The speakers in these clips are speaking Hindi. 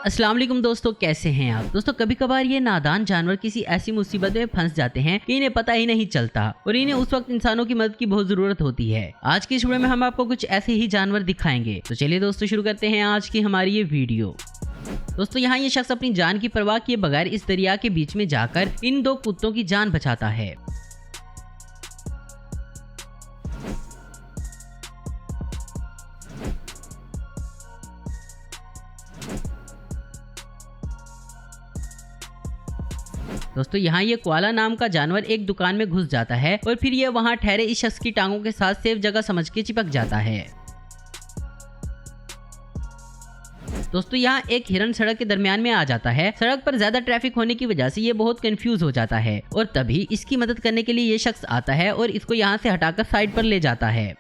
अस्सलाम वालेकुम दोस्तों, कैसे हैं आप दोस्तों। कभी कभार ये नादान जानवर किसी ऐसी मुसीबत में फंस जाते हैं कि इन्हें पता ही नहीं चलता और इन्हें उस वक्त इंसानों की मदद की बहुत जरूरत होती है। आज की इस वीडियो में हम आपको कुछ ऐसे ही जानवर दिखाएंगे। तो चलिए दोस्तों शुरू करते हैं आज की हमारी ये वीडियो। दोस्तों यहाँ ये शख्स अपनी जान की परवाह किए बगैर इस दरिया के बीच में जाकर इन दो कुत्तों की जान बचाता है। दोस्तों यहाँ ये कोआला नाम का जानवर एक दुकान में घुस जाता है और फिर ये वहाँ ठहरे इस शख्स की टांगों के साथ सेफ जगह समझ के चिपक जाता है। दोस्तों यहाँ एक हिरन सड़क के दरमियान में आ जाता है। सड़क पर ज्यादा ट्रैफिक होने की वजह से ये बहुत कंफ्यूज हो जाता है और तभी इसकी मदद करने के लिए ये शख्स आता है और इसको यहाँ से हटाकर साइड पर ले जाता है।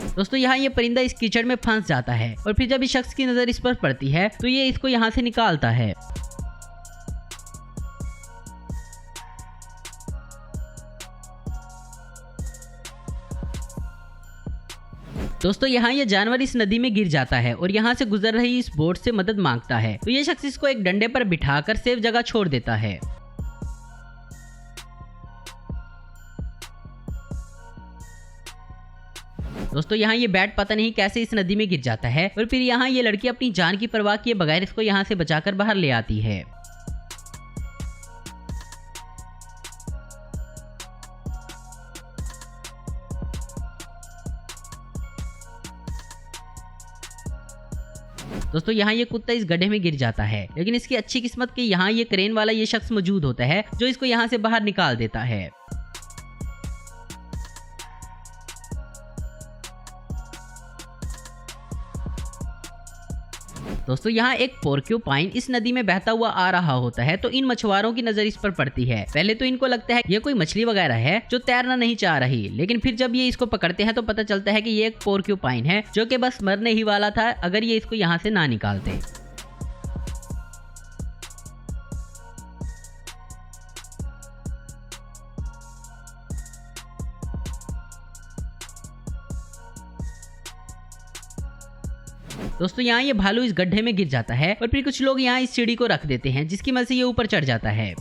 दोस्तों यहाँ ये परिंदा इस कीचड़ में फंस जाता है और फिर जब इस शख्स की नजर इस पर पड़ती है तो ये इसको यहाँ से निकालता है। दोस्तों यहाँ ये जानवर इस नदी में गिर जाता है और यहाँ से गुजर रही इस बोट से मदद मांगता है तो ये शख्स इसको एक डंडे पर बिठाकर सेफ जगह छोड़ देता है। दोस्तों यहाँ ये बैट पता नहीं कैसे इस नदी में गिर जाता है और फिर यहाँ ये लड़की अपनी जान की परवाह किए बगैर इसको यहाँ से बचाकर बाहर ले आती है। दोस्तों यहाँ ये कुत्ता इस गड्ढे में गिर जाता है, लेकिन इसकी अच्छी किस्मत कि यहाँ ये क्रेन वाला ये शख्स मौजूद होता है जो इसको यहाँ से बाहर निकाल देता है। दोस्तों यहाँ एक पोर्क्यूपाइन इस नदी में बहता हुआ आ रहा होता है तो इन मछुआरों की नजर इस पर पड़ती है। पहले तो इनको लगता है ये कोई मछली वगैरह है जो तैरना नहीं चाह रही, लेकिन फिर जब ये इसको पकड़ते हैं तो पता चलता है कि ये एक पोर्क्यूपाइन है जो कि बस मरने ही वाला था अगर ये इसको यहाँ से ना निकालते। दोस्तों यहाँ ये भालू इस गड्ढे में गिर जाता है और फिर कुछ लोग यहाँ इस सीढ़ी को रख देते हैं जिसकी मदद से ये ऊपर चढ़ जाता है।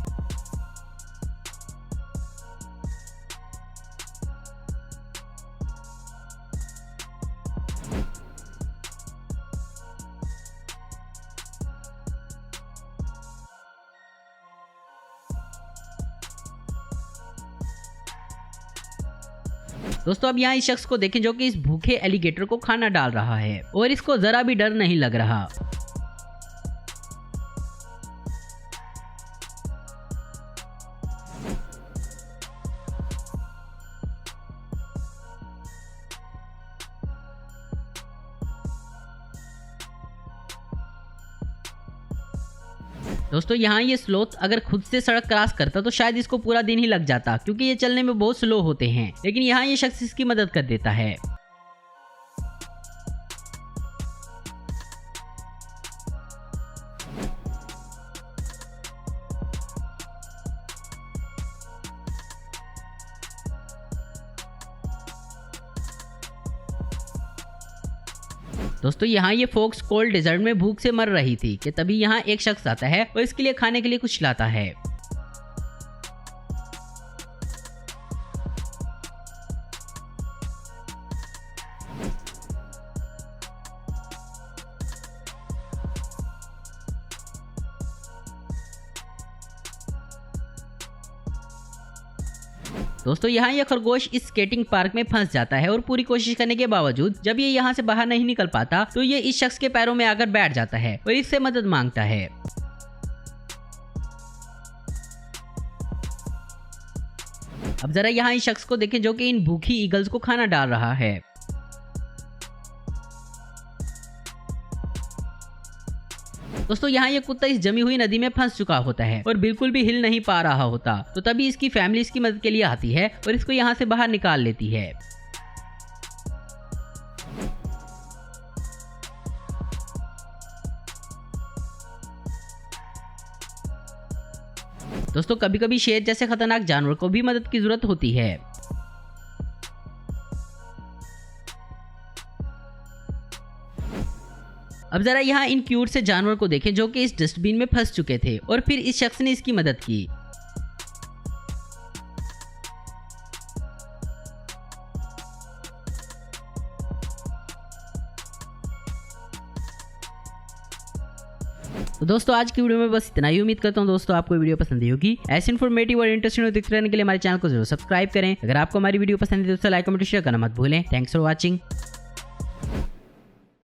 दोस्तों अब यहाँ इस शख्स को देखें जो कि इस भूखे एलिगेटर को खाना डाल रहा है और इसको जरा भी डर नहीं लग रहा। दोस्तों यहाँ ये स्लोथ अगर खुद से सड़क क्रॉस करता तो शायद इसको पूरा दिन ही लग जाता क्योंकि ये चलने में बहुत स्लो होते हैं, लेकिन यहाँ ये शख्स इसकी मदद कर देता है। दोस्तों यहाँ ये फोक्स कोल्ड डेजर्ट में भूख से मर रही थी कि तभी यहाँ एक शख्स आता है और इसके लिए खाने के लिए कुछ लाता है। दोस्तों यहाँ ये खरगोश इस स्केटिंग पार्क में फंस जाता है और पूरी कोशिश करने के बावजूद जब ये यहाँ से बाहर नहीं निकल पाता तो ये इस शख्स के पैरों में आकर बैठ जाता है और इससे मदद मांगता है। अब जरा यहाँ इस शख्स को देखें जो कि इन भूखी ईगल्स को खाना डाल रहा है। दोस्तों यहाँ ये कुत्ता इस जमी हुई नदी में फंस चुका होता है और बिल्कुल भी हिल नहीं पा रहा होता तो तभी इसकी फैमिली इसकी मदद के लिए आती है और इसको यहाँ से बाहर निकाल लेती है। दोस्तों कभी कभी शेर जैसे खतरनाक जानवर को भी मदद की जरूरत होती है। अब जरा यहाँ इन क्यूट से जानवर को देखें जो कि इस डस्टबिन में फंस चुके थे और फिर इस शख्स ने इसकी मदद की। तो दोस्तों आज की वीडियो में बस इतना ही। उम्मीद करता हूँ दोस्तों आपको वीडियो पसंद आई होगी। ऐसे इन्फॉर्मेटिव और इंटरेस्टिंग दिखते रहने के लिए हमारे चैनल को जरूर सब्सक्राइब करें। अगर आपको हमारी वीडियो पसंद है तो लाइक कमेंट शेयर करना मत भूलें। Thanks for watching.